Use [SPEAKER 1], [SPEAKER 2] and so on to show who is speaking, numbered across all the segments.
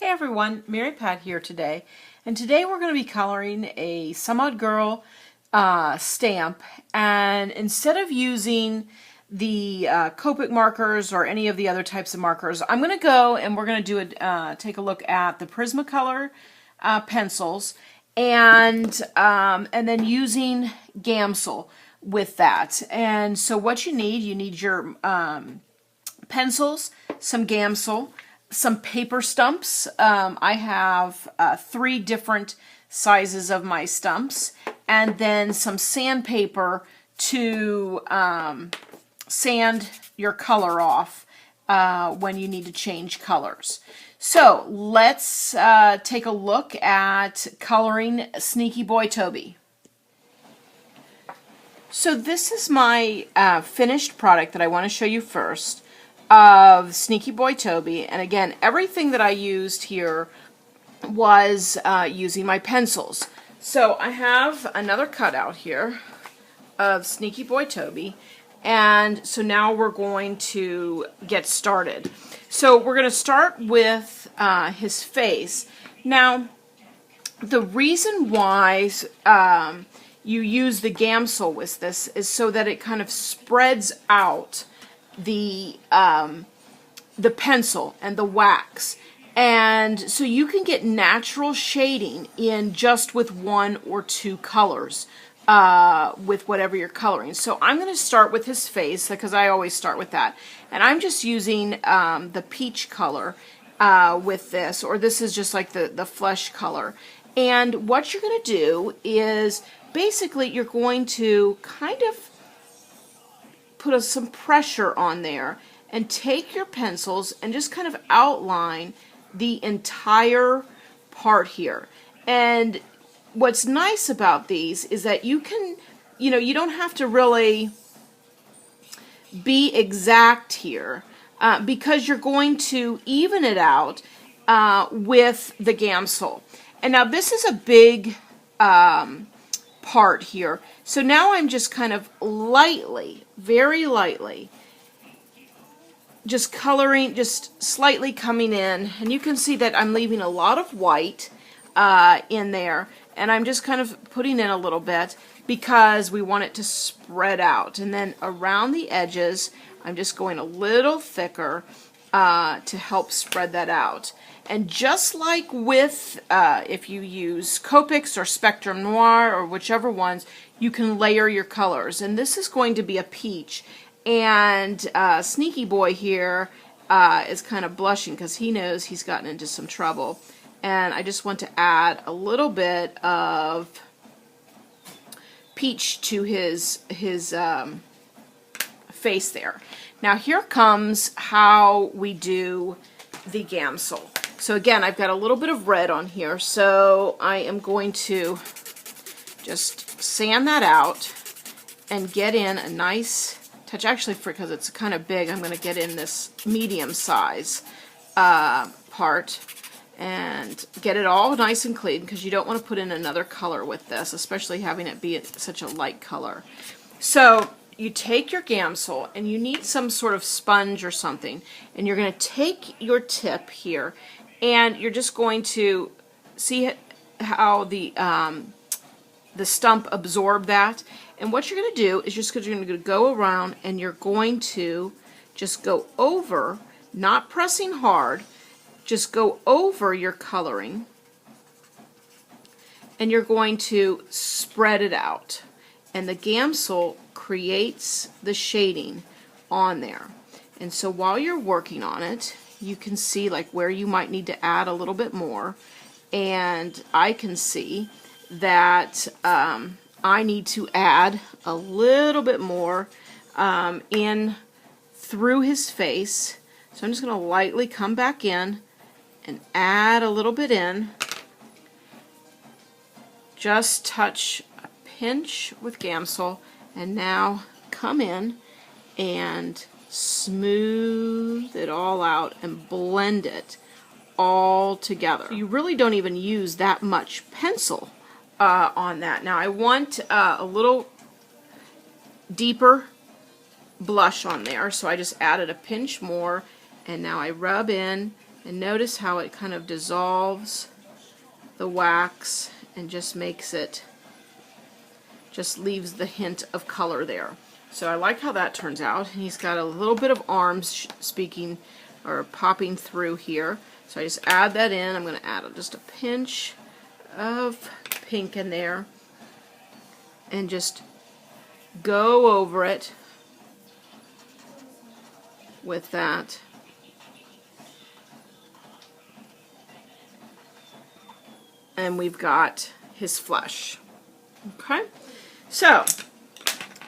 [SPEAKER 1] Hey everyone, Mary Pat here today, and today we're going to be coloring a Some Odd Girl stamp, and instead of using the Copic markers or any of the other types of markers, I'm going to go and we're going to do take a look at the Prismacolor pencils and then using Gamsol with that. And so what you need your pencils, some Gamsol, some paper stumps. I have 3 different sizes of my stumps, and then some sandpaper to sand your color off when you need to change colors. So let's take a look at coloring Sneaky Boy Toby. So this is my finished product that I want to show you first of Sneaky Boy Toby, and again, everything that I used here was using my pencils. So I have another cutout here of Sneaky Boy Toby, and so now we're going to get started. So we're going to start with his face. Now, the reason why you use the Gamsol with this is so that it kind of spreads out the pencil and the wax, and so you can get natural shading in just with 1 or 2 colors with whatever you're coloring. So I'm going to start with his face because I always start with that, and I'm just using the peach color with this, or this is just like the flesh color. And what you're going to do is basically you're going to kind of put some pressure on there and take your pencils and just kind of outline the entire part here. And what's nice about these is that you can, you don't have to really be exact here because you're going to even it out with the Gamsol. And now this is a big part here. So now I'm just kind of lightly, very lightly, just coloring, just slightly coming in, and you can see that I'm leaving a lot of white in there, and I'm just kind of putting in a little bit because we want it to spread out. And then around the edges, I'm just going a little thicker to help spread that out. And just like with, if you use Copics or Spectrum Noir or whichever ones, you can layer your colors. And this is going to be a peach. And Sneaky Boy here is kind of blushing because he knows he's gotten into some trouble. And I just want to add a little bit of peach to his face there. Now here comes how we do the Gamsol. So again, I've got a little bit of red on here, so I am going to just sand that out and get in a nice touch. Actually, because it's kind of big, I'm going to get in this medium size part and get it all nice and clean, because you don't want to put in another color with this, especially having it be such a light color. So you take your Gamsol, and you need some sort of sponge or something, and you're going to take your tip here, and you're just going to see how the stump absorb that. And what you're going to do is you're going to go around, and you're going to just go over, not pressing hard, just go over your coloring, and you're going to spread it out. And the Gamsol creates the shading on there. And so while you're working on it, you can see like where you might need to add a little bit more, and I can see that I need to add a little bit more in through his face. So I'm just going to lightly come back in and add a little bit in. Just touch a pinch with Gamsol, and now come in and smooth it all out and blend it all together. You really don't even use that much pencil on that. Now I want a little deeper blush on there, so I just added a pinch more, and now I rub in And notice how it kind of dissolves the wax and just makes it, just leaves the hint of color there. So I like how that turns out. And he's got a little bit of arms speaking or popping through here. So I just add that in. I'm going to add just a pinch of pink in there and just go over it with that. And we've got his flesh. Okay, so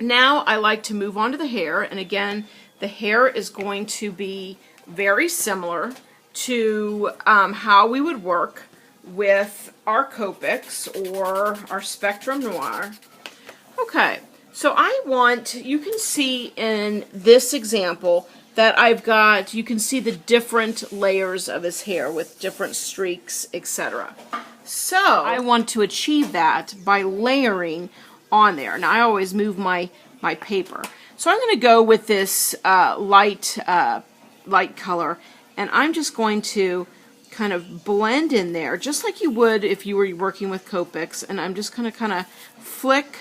[SPEAKER 1] now I like to move on to the hair, and again, the hair is going to be very similar to how we would work with our Copics or our Spectrum Noir. Okay, so you can see in this example that I've got, you can see the different layers of his hair with different streaks, etc. So I want to achieve that by layering on there. Now I always move my paper. So I'm going to go with this light color, and I'm just going to kind of blend in there, just like you would if you were working with Copics, and I'm just going to kind of flick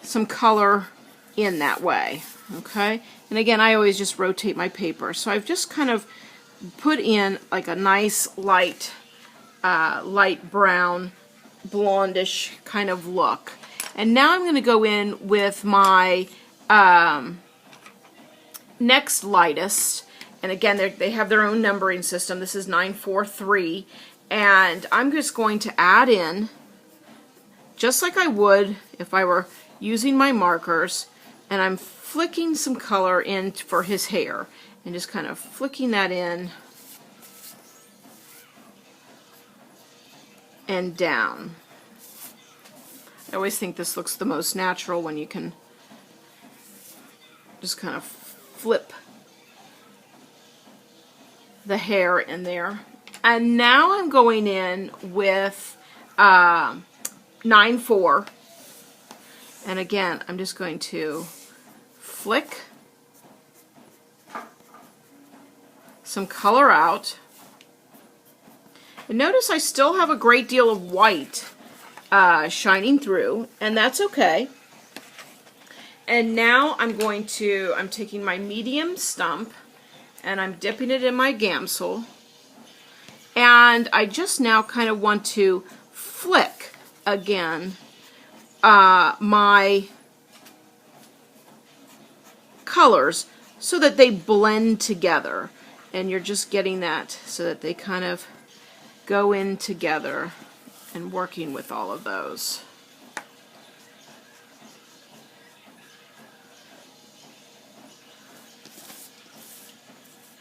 [SPEAKER 1] some color in that way. Okay, and again, I always just rotate my paper. So I've just kind of put in like a nice light brown, blondish kind of look. And now I'm going to go in with my next lightest. And again, they have their own numbering system. This is 943. And I'm just going to add in, just like I would if I were using my markers, and I'm flicking some color in for his hair. And just kind of flicking that in and down. I always think this looks the most natural when you can just kind of flip the hair in there. And now I'm going in with 9-4. And again, I'm just going to flick some color out. And notice I still have a great deal of white shining through, and that's okay. And now I'm taking my medium stump and I'm dipping it in my Gamsol, and I just now kind of want to flick again my colors so that they blend together. And you're just getting that so that they kind of go in together and working with all of those.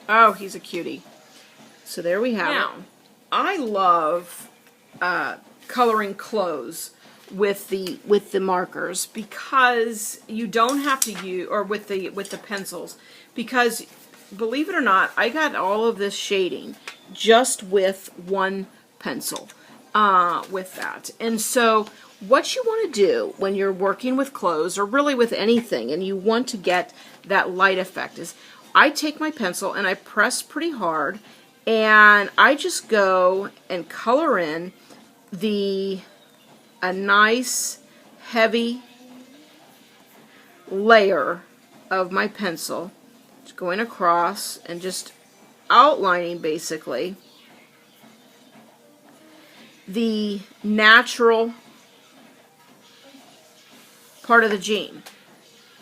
[SPEAKER 1] Oh, he's a cutie. So there we have it. I love coloring clothes with the markers, because you don't have to use, or with the pencils, because believe it or not, I got all of this shading just with one pencil with that. And so what you want to do when you're working with clothes, or really with anything, and you want to get that light effect, is I take my pencil and I press pretty hard, and I just go and color in a nice heavy layer of my pencil, just going across and just outlining basically the natural part of the jean.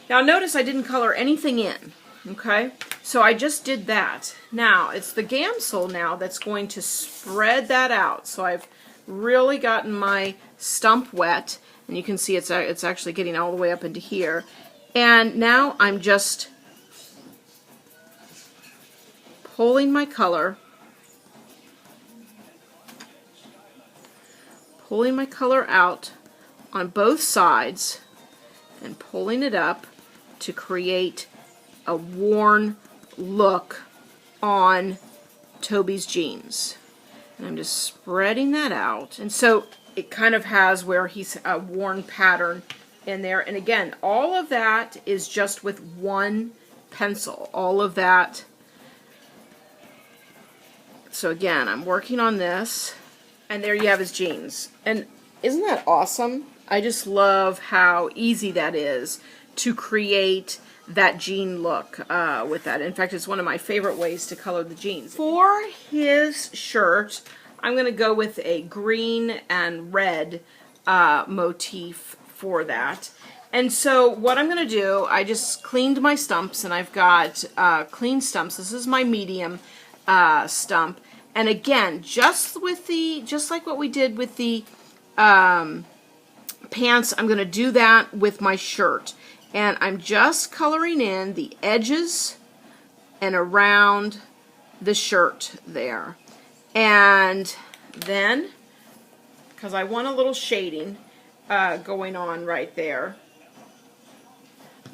[SPEAKER 1] Now notice I didn't color anything in, okay? So I just did that. Now it's the Gamsol now that's going to spread that out. So I've really gotten my stump wet, and you can see it's actually getting all the way up into here. And now I'm just pulling my color, out on both sides and pulling it up to create a worn look on Toby's jeans. And I'm just spreading that out. And so it kind of has where he's a worn pattern in there. And again, all of that is just with one pencil. All of that So again, I'm working on this, and there you have his jeans. And isn't that awesome? I just love how easy that is to create that jean look with that. In fact, it's one of my favorite ways to color the jeans. For his shirt, I'm going to go with a green and red motif for that. And so what I'm going to do, I just cleaned my stumps, and I've got clean stumps. This is my medium stump. And again, just like what we did with the pants, I'm going to do that with my shirt. And I'm just coloring in the edges and around the shirt there. And then, because I want a little shading going on right there,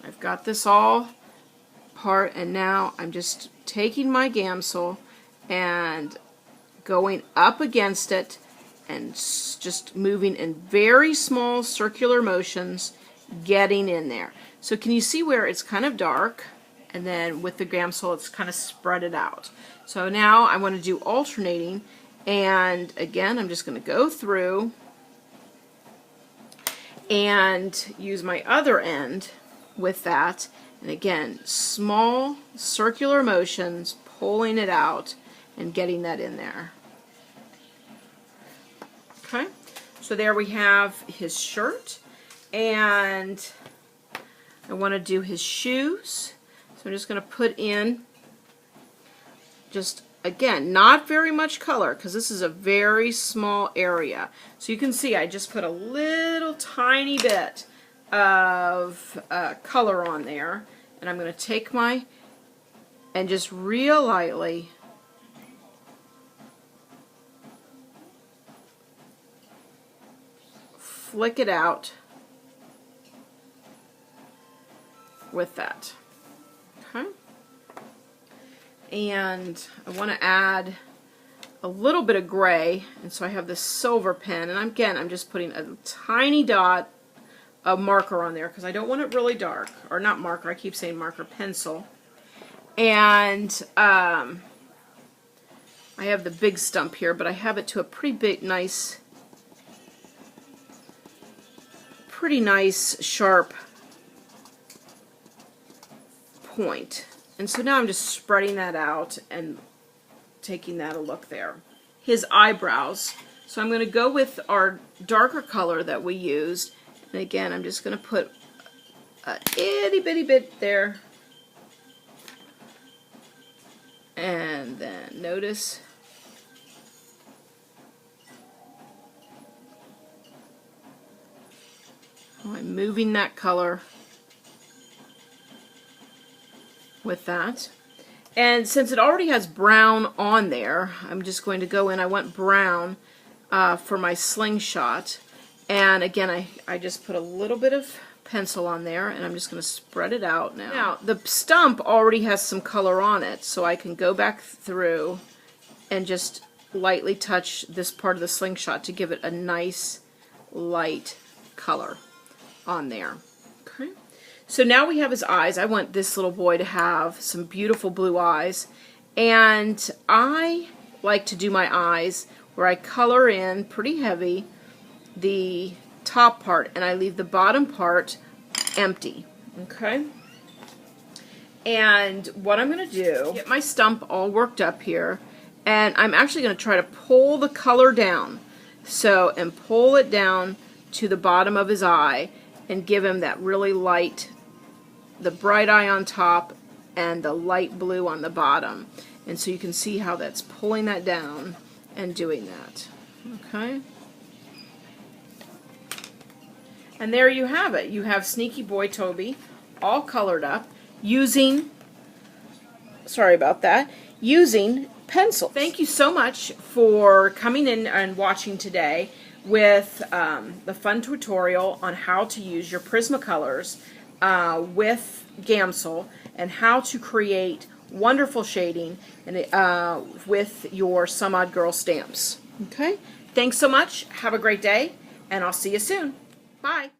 [SPEAKER 1] I've got this all part, and now I'm just taking my Gamsol and going up against it and just moving in very small circular motions, getting in there. So can you see where it's kind of dark, and then with the Gamsol it's kind of spread it out. So now I want to do alternating, and again I'm just going to go through and use my other end with that, and again small circular motions, pulling it out and getting that in there. Okay, so there we have his shirt, and I want to do his shoes. So I'm just going to put in, just again, not very much color because this is a very small area. So you can see I just put a little tiny bit of color on there, and I'm going to take my, and just real lightly flick it out with that. Okay, and I want to add a little bit of gray, and so I have this silver pen, and again I'm just putting a tiny dot of marker on there because I don't want it really dark, or not marker, I keep saying marker, pencil. And I have the big stump here, but I have it to a pretty big, pretty nice sharp point. And so now I'm just spreading that out and taking that a look there. His eyebrows. So I'm going to go with our darker color that we used. And again, I'm just going to put a itty bitty bit there. And then notice how I'm moving that color with that. And since it already has brown on there, I'm just going to go in. I want brown for my slingshot. And again, I just put a little bit of pencil on there, and I'm just going to spread it out now. Now, the stump already has some color on it, so I can go back through and just lightly touch this part of the slingshot to give it a nice light color on there. Okay. So now we have his eyes. I want this little boy to have some beautiful blue eyes, and I like to do my eyes where I color in pretty heavy the top part, and I leave the bottom part empty. Okay? And what I'm going to do, get my stump all worked up here, and I'm actually going to try to pull the color down. So, and pull it down to the bottom of his eye and give him that really light, the bright eye on top and the light blue on the bottom. And so you can see how that's pulling that down and doing that. Okay? And there you have it. You have Sneaky Boy Toby all colored up using, sorry about that, using pencil. Thank you so much for coming in and watching today with the fun tutorial on how to use your Prismacolors with Gamsol and how to create wonderful shading and, with your Some Odd Girl stamps. Okay? Thanks so much. Have a great day, and I'll see you soon. Bye.